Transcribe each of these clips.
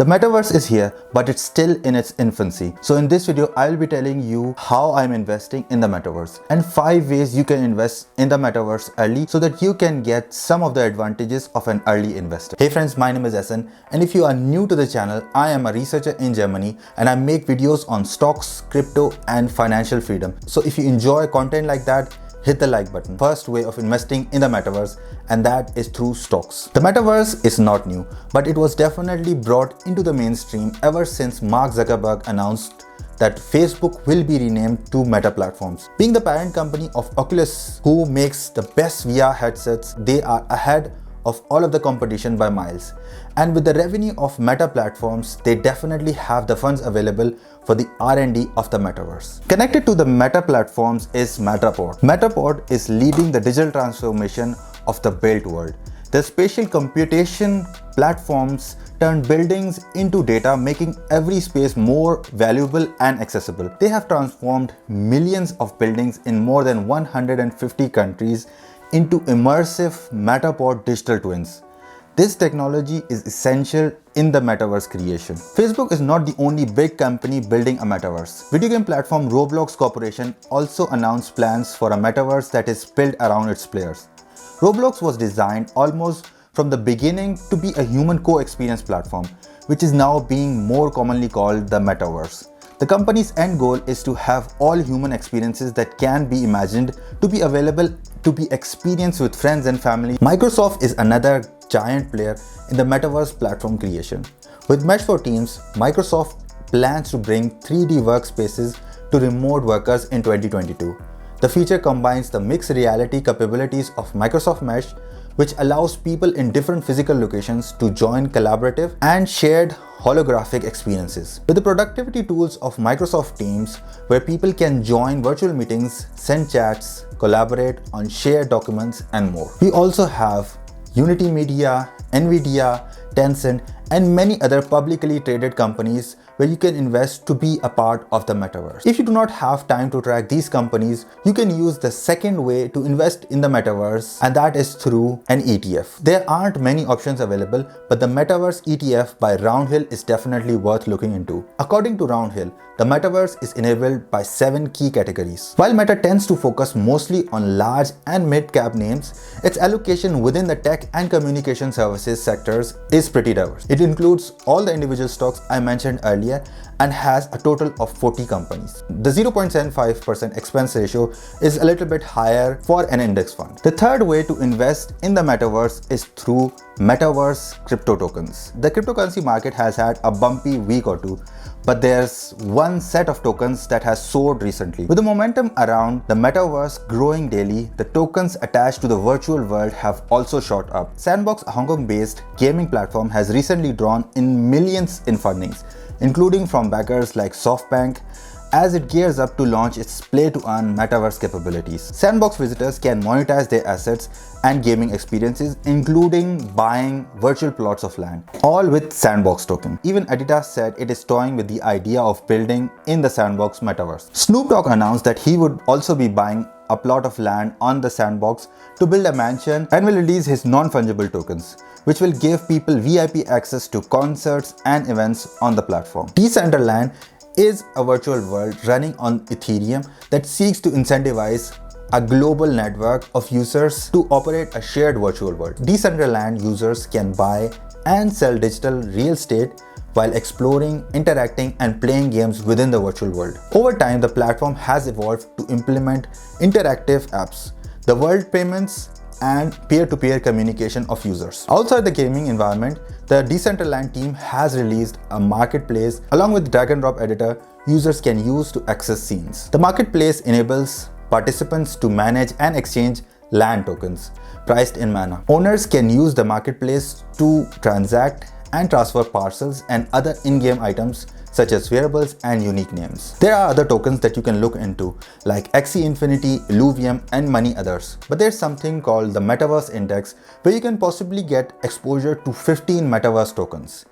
The metaverse is here, but it's still in its infancy. So in this video, I'll be telling you how I'm investing in the metaverse and 5 ways you can invest in the metaverse early so that you can get some of the advantages of an early investor. Hey friends, my name is Essen, and if you are new to the channel, I am a researcher in Germany and I make videos on stocks, crypto and financial freedom. So if you enjoy content like that, hit the like button. First way of investing in the metaverse, and that is through stocks. The metaverse is not new, but it was definitely brought into the mainstream ever since Mark Zuckerberg announced that Facebook will be renamed to Meta Platforms. Being the parent company of Oculus, who makes the best VR headsets, they are ahead of all of the competition by miles. And with the revenue of Meta Platforms, they definitely have the funds available for the R&D of the metaverse. Connected to the Meta Platforms is Matterport. Matterport is leading the digital transformation of the built world. The spatial computation platforms turn buildings into data, making every space more valuable and accessible. They have transformed millions of buildings in more than 150 countries into immersive Matterport digital twins. This technology is essential in the metaverse creation. Facebook is not the only big company building a metaverse. Video game platform Roblox Corporation also announced plans for a metaverse that is built around its players. Roblox was designed almost from the beginning to be a human co-experience platform, which is now being more commonly called the metaverse. The company's end goal is to have all human experiences that can be imagined to be available to be experienced with friends and family. Microsoft is another giant player in the metaverse platform creation. With Mesh for Teams, Microsoft plans to bring 3D workspaces to remote workers in 2022. The feature combines the mixed reality capabilities of Microsoft Mesh, which allows people in different physical locations to join collaborative and shared holographic experiences. With the productivity tools of Microsoft Teams, where people can join virtual meetings, send chats, collaborate on shared documents, and more. We also have Unity Media, Nvidia, Tencent, and many other publicly traded companies where you can invest to be a part of the metaverse. If you do not have time to track these companies, you can use the second way to invest in the metaverse, and that is through an ETF. There aren't many options available, but the Metaverse ETF by Roundhill is definitely worth looking into. According to Roundhill, the metaverse is enabled by 7 key categories. While Meta tends to focus mostly on large and mid-cap names, its allocation within the tech and communication services sectors is pretty diverse. It includes all the individual stocks I mentioned earlier and has a total of 40 companies. The 0.75% expense ratio is a little bit higher for an index fund. The third way to invest in the metaverse is through Metaverse crypto tokens. The cryptocurrency market has had a bumpy week or two, but there's one set of tokens that has soared recently. With the momentum around the metaverse growing daily, the tokens attached to the virtual world have also shot up. Sandbox, a Hong Kong-based gaming platform, has recently drawn in millions in fundings, including from backers like SoftBank, as it gears up to launch its play-to-earn metaverse capabilities. Sandbox visitors can monetize their assets and gaming experiences, including buying virtual plots of land, all with Sandbox token. Even Adidas said it is toying with the idea of building in the Sandbox metaverse. Snoop Dogg announced that he would also be buying a plot of land on the Sandbox to build a mansion and will release his non-fungible tokens, which will give people VIP access to concerts and events on the platform. Decentraland is a virtual world running on Ethereum that seeks to incentivize a global network of users to operate a shared virtual world. Decentraland users can buy and sell digital real estate while exploring, interacting, and playing games within the virtual world. Over time, the platform has evolved to implement interactive apps, the world payments, and peer-to-peer communication of users. Outside the gaming environment, the Decentraland team has released a marketplace along with drag-and-drop editor users can use to access scenes. The marketplace enables participants to manage and exchange land tokens priced in mana. Owners can use the marketplace to transact and transfer parcels and other in-game items such as wearables and unique names. There are other tokens that you can look into like Axie Infinity, Illuvium, and many others. But there's something called the Metaverse Index where you can possibly get exposure to 15 Metaverse tokens.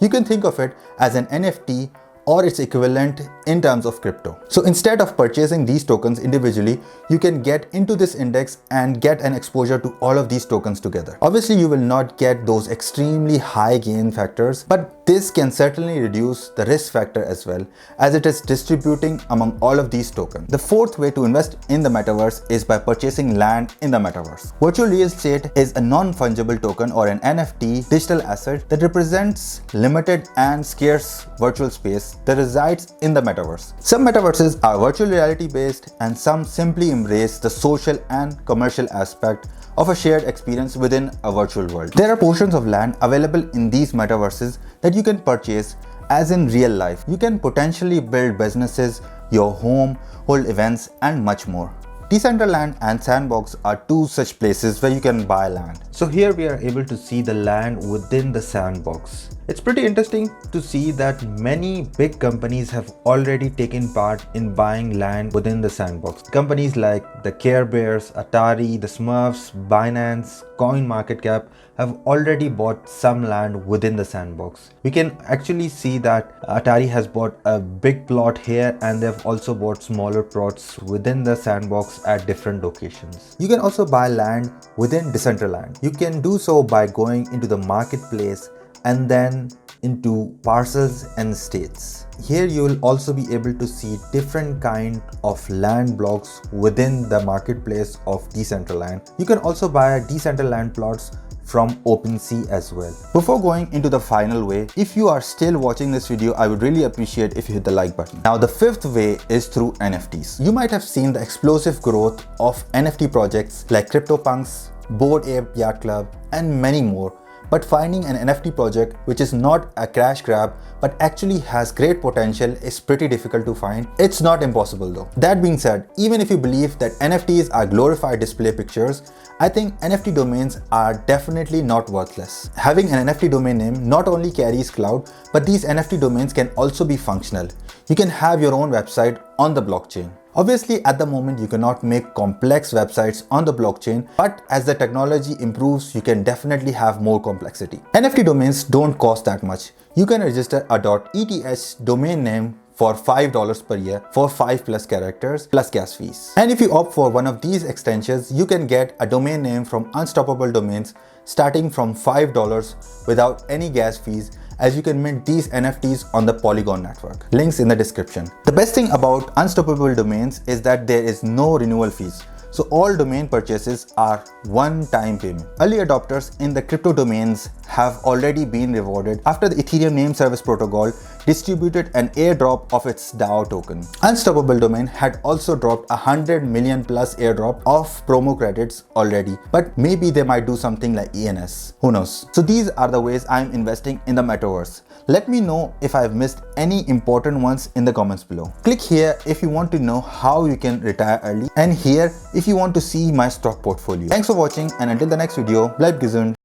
You can think of it as an NFT or its equivalent in terms of crypto. So instead of purchasing these tokens individually, you can get into this index and get an exposure to all of these tokens together. Obviously, you will not get those extremely high gain factors, but This can certainly reduce the risk factor as well, as it is distributing among all of these tokens. The fourth way to invest in the metaverse is by purchasing land in the metaverse. Virtual real estate is a non-fungible token or an NFT digital asset that represents limited and scarce virtual space that resides in the metaverse. Some metaverses are virtual reality based and some simply embrace the social and commercial aspect of a shared experience within a virtual world. There are portions of land available in these metaverses that you can purchase as in real life. You can potentially build businesses, your home, hold events, and much more. Decentraland and Sandbox are two such places where you can buy land. So here we are able to see the land within the Sandbox. It's pretty interesting to see that many big companies have already taken part in buying land within the Sandbox. Companies like the Care Bears, Atari, the Smurfs, Binance, CoinMarketCap have already bought some land within the Sandbox. We can actually see that Atari has bought a big plot here and they've also bought smaller plots within the Sandbox at different locations. You can also buy land within Decentraland. You can do so by going into the marketplace and then into parcels and states. Here you will also be able to see different kind of land blocks within the marketplace of Decentraland. You can also buy Decentraland plots from OpenSea as well. Before going into the final way, if you are still watching this video, I would really appreciate if you hit the like button. Now the fifth way is through NFTs. You might have seen the explosive growth of NFT projects like CryptoPunks, Bored Ape Yacht Club, and many more. But finding an NFT project which is not a cash grab but actually has great potential is pretty difficult to find. It's not impossible though. That being said, even if you believe that NFTs are glorified display pictures, I think NFT domains are definitely not worthless. Having an NFT domain name not only carries clout, but these NFT domains can also be functional. You can have your own website on the blockchain. Obviously, at the moment, you cannot make complex websites on the blockchain, but as the technology improves, you can definitely have more complexity. NFT domains don't cost that much. You can register a .eth domain name for $5 per year for 5+ characters plus gas fees. And if you opt for one of these extensions, you can get a domain name from Unstoppable Domains starting from $5 without any gas fees, as you can mint these NFTs on the Polygon network. Links in the description. The best thing about Unstoppable Domains is that there is no renewal fees. So all domain purchases are one-time payment. Early adopters in the crypto domains have already been rewarded after the Ethereum Name Service Protocol distributed an airdrop of its DAO token. Unstoppable Domain had also dropped 100 million plus airdrop of promo credits already, but maybe they might do something like ENS. Who knows? So these are the ways I'm investing in the metaverse. Let me know if I've missed any important ones in the comments below. Click here if you want to know how you can retire early, and here if you want to see my stock portfolio. Thanks for watching, and until the next video, bleibt gesund.